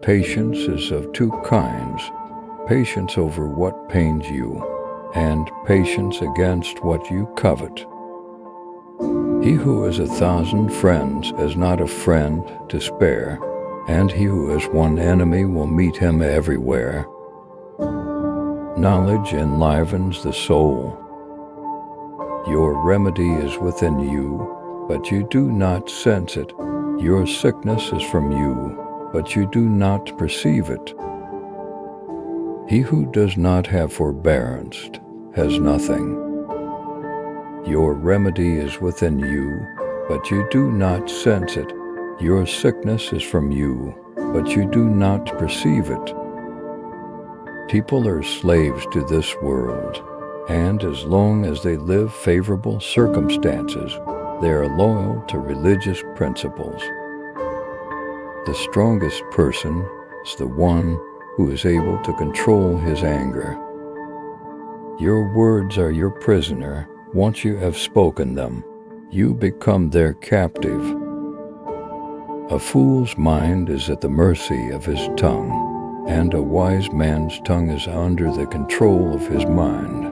Patience is of two kinds, patience over what pains you, and patience against what you covet. He who has 1,000 friends has not a friend to spare, and he who has one enemy will meet him everywhere. Knowledge enlivens the soul. Your remedy is within you, but you do not sense it. Your sickness is from you, but you do not perceive it. He who does not have forbearance has nothing. Your remedy is within you, but you do not sense it. Your sickness is from you, but you do not perceive it. People are slaves to this world, and as long as they live favorable circumstances, they are loyal to religious principles. The strongest person is the one who is able to control his anger. Your words are your prisoner. Once you have spoken them, you become their captive. A fool's mind is at the mercy of his tongue, and a wise man's tongue is under the control of his mind.